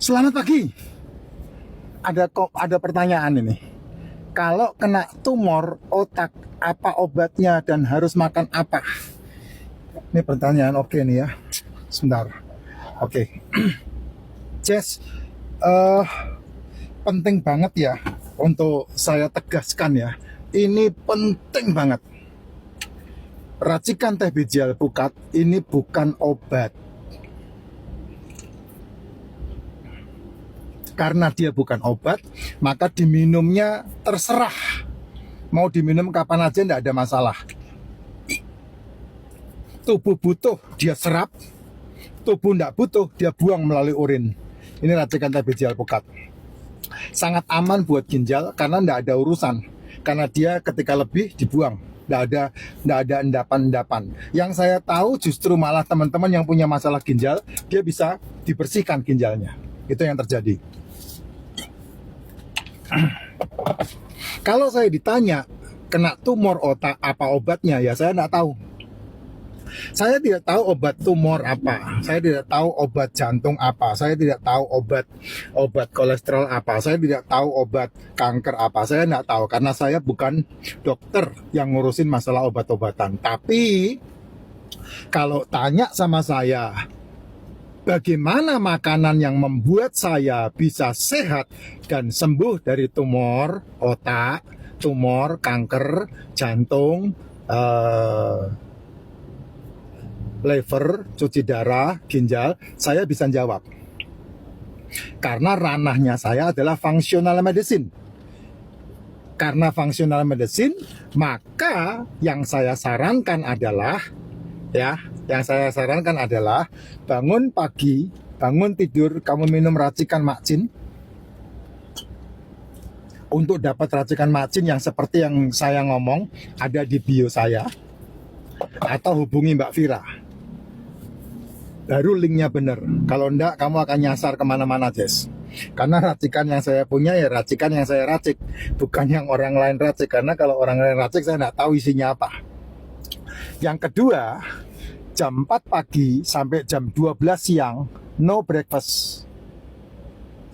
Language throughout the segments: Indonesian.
Selamat pagi. Ada pertanyaan ini. Kalau kena tumor otak, apa obatnya dan harus makan apa? Ini pertanyaan oke nih ya. Sebentar. Oke. Jess, penting banget ya untuk saya tegaskan ya. Ini penting banget. Racikan teh biji alpukat ini bukan obat. Karena dia bukan obat, maka diminumnya terserah. Mau diminum kapan aja tidak ada masalah. Tubuh butuh, dia serap. Tubuh tidak butuh, dia buang melalui urin. Ini racikan teh biji alpukat. Sangat aman buat ginjal karena tidak ada urusan. Karena dia ketika lebih dibuang. Tidak ada endapan-endapan. Yang saya tahu justru malah teman-teman yang punya masalah ginjal, dia bisa dibersihkan ginjalnya. Itu yang terjadi. Kalau saya ditanya kena tumor otak apa obatnya, ya saya tidak tahu. Saya tidak tahu obat tumor apa, saya tidak tahu obat jantung apa, saya tidak tahu obat kolesterol apa, saya tidak tahu obat kanker apa, saya tidak tahu karena saya bukan dokter yang ngurusin masalah obat-obatan. Tapi kalau tanya sama saya, bagaimana makanan yang membuat saya bisa sehat dan sembuh dari tumor otak, tumor, kanker, jantung, liver, cuci darah, ginjal, saya bisa jawab. Karena ranahnya saya adalah functional medicine. Karena functional medicine, maka yang saya sarankan adalah bangun pagi, bangun tidur, kamu minum racikan makcin. Untuk dapat racikan makcin yang seperti yang saya ngomong, ada di bio saya. Atau hubungi Mbak Vira. Baru linknya bener. Kalau enggak, kamu akan nyasar kemana-mana, Jess. Karena racikan yang saya punya ya racikan yang saya racik, bukan yang orang lain racik. Karena kalau orang lain racik, saya enggak tahu isinya apa. Yang kedua, jam 4 pagi sampai jam 12 siang, no breakfast.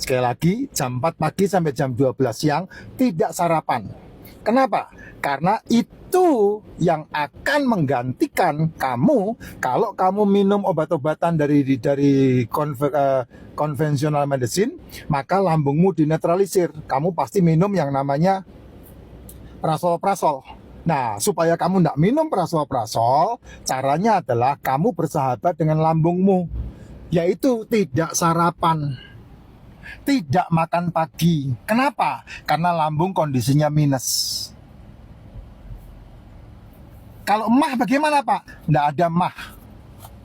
Sekali lagi, jam 4 pagi sampai jam 12 siang, tidak sarapan. Kenapa? Karena itu yang akan menggantikan kamu kalau kamu minum obat-obatan dari konvensional medicine, maka lambungmu dinetralisir. Kamu pasti minum yang namanya prasol-prasol. Nah, supaya kamu tidak minum prasol-prasol, caranya adalah kamu bersahabat dengan lambungmu, yaitu tidak sarapan, tidak makan pagi. Kenapa? Karena lambung kondisinya minus. Kalau emah bagaimana, Pak? Tidak ada emah,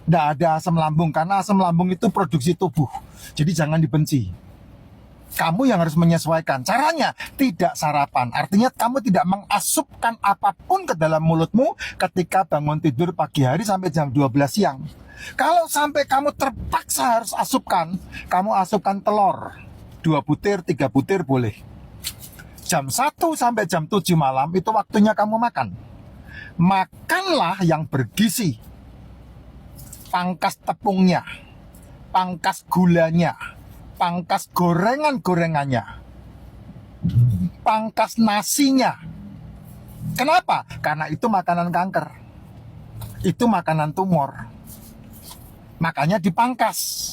tidak ada asam lambung, karena asam lambung itu produksi tubuh. Jadi jangan dibenci. Kamu yang harus menyesuaikan. Caranya tidak sarapan. Artinya kamu tidak mengasupkan apapun ke dalam mulutmu ketika bangun tidur pagi hari sampai jam 12 siang. Kalau sampai kamu terpaksa harus asupkan, kamu asupkan telur 2 butir, 3 butir boleh. Jam 1 sampai jam 7 malam itu waktunya kamu makan. Makanlah yang bergizi. Pangkas tepungnya, pangkas gulanya, pangkas gorengan-gorengannya, pangkas nasinya. Kenapa? Karena itu makanan kanker, itu makanan tumor. Makanya dipangkas.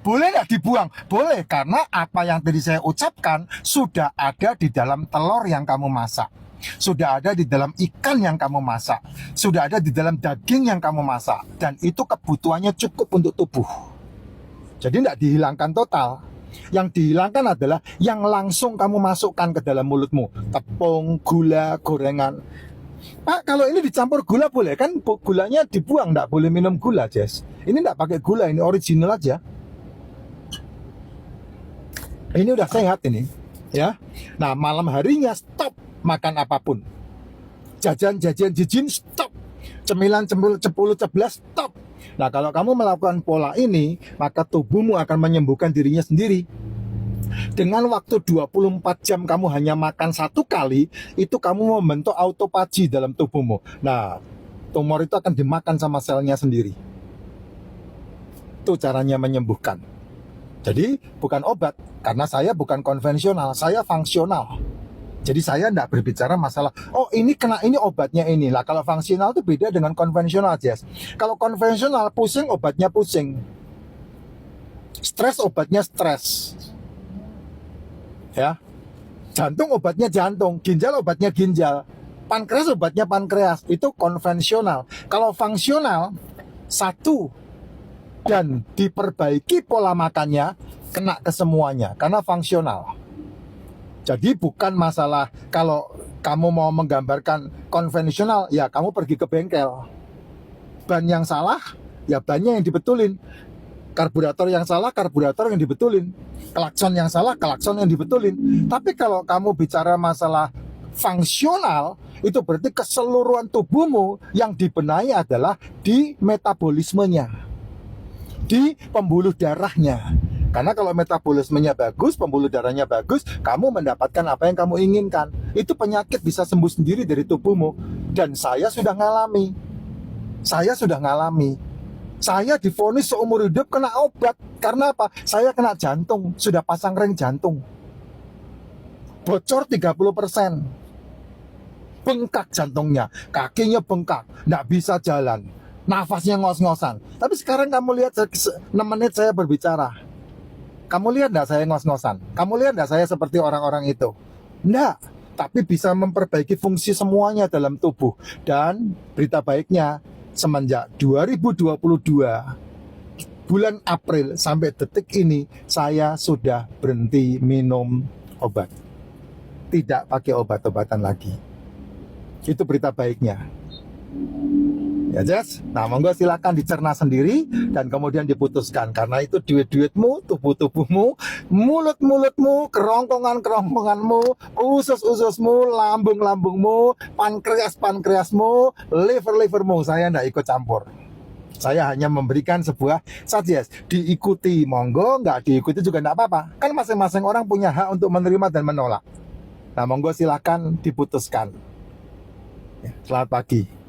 Boleh nggak dibuang? Boleh, karena apa yang tadi saya ucapkan sudah ada di dalam telur yang kamu masak, sudah ada di dalam ikan yang kamu masak, sudah ada di dalam daging yang kamu masak, dan itu kebutuhannya cukup untuk tubuh. Jadi tidak dihilangkan total. Yang dihilangkan adalah yang langsung kamu masukkan ke dalam mulutmu. Tepung, gula, gorengan. Pak, kalau ini dicampur gula boleh? Kan gulanya dibuang, tidak boleh minum gula, Jess. Ini tidak pakai gula, ini original aja. Ini udah sehat ini, ya. Nah, malam harinya stop makan apapun. Jajan-jajan jijin stop. Cemilan, cepuluh, ceblas stop. Nah, kalau kamu melakukan pola ini, maka tubuhmu akan menyembuhkan dirinya sendiri. Dengan waktu 24 jam kamu hanya makan 1 kali, itu kamu membentuk autophagy dalam tubuhmu. Nah, tumor itu akan dimakan sama selnya sendiri. Itu caranya menyembuhkan. Jadi bukan obat, karena saya bukan konvensional, saya fungsional. Jadi saya tidak berbicara masalah, oh ini kena ini obatnya ini. Lah kalau fungsional itu beda dengan konvensional, Jess. Kalau konvensional pusing obatnya pusing, stres obatnya stres, ya. Jantung obatnya jantung, ginjal obatnya ginjal, pankreas obatnya pankreas. Itu konvensional. Kalau fungsional, satu dan diperbaiki pola makannya, kena ke semuanya karena fungsional. Jadi bukan masalah kalau kamu mau menggambarkan konvensional, ya kamu pergi ke bengkel. Ban yang salah, ya bannya yang dibetulin. Karburator yang salah, karburator yang dibetulin. Klakson yang salah, klakson yang dibetulin. Tapi kalau kamu bicara masalah fungsional, itu berarti keseluruhan tubuhmu yang dibenahi adalah di metabolismenya, di pembuluh darahnya. Karena kalau metabolismenya bagus, pembuluh darahnya bagus, kamu mendapatkan apa yang kamu inginkan. Itu penyakit bisa sembuh sendiri dari tubuhmu. Dan saya sudah ngalami. Saya divonis seumur hidup kena obat. Karena apa? Saya kena jantung, sudah pasang ring jantung. Bocor 30%. Bengkak jantungnya, kakinya bengkak, nggak bisa jalan, nafasnya ngos-ngosan. Tapi sekarang kamu lihat 6 menit saya berbicara. Kamu lihat nggak saya ngos-ngosan? Kamu lihat nggak saya seperti orang-orang itu? Nggak, tapi bisa memperbaiki fungsi semuanya dalam tubuh. Dan berita baiknya, semenjak 2022, bulan April sampai detik ini, saya sudah berhenti minum obat. Tidak pakai obat-obatan lagi. Itu berita baiknya. Ya Jess, nah monggo silakan dicerna sendiri dan kemudian diputuskan. Karena itu duit-duitmu, tubuh-tubuhmu, mulut-mulutmu, kerongkongan-kerongkonganmu, usus-ususmu, lambung-lambungmu, pankreas-pankreasmu, liver-livermu. Saya tidak ikut campur. Saya hanya memberikan sebuah suggest. Diikuti monggo, nggak diikuti juga nggak apa-apa. Kan masing-masing orang punya hak untuk menerima dan menolak. Nah monggo silakan diputuskan. Selamat pagi.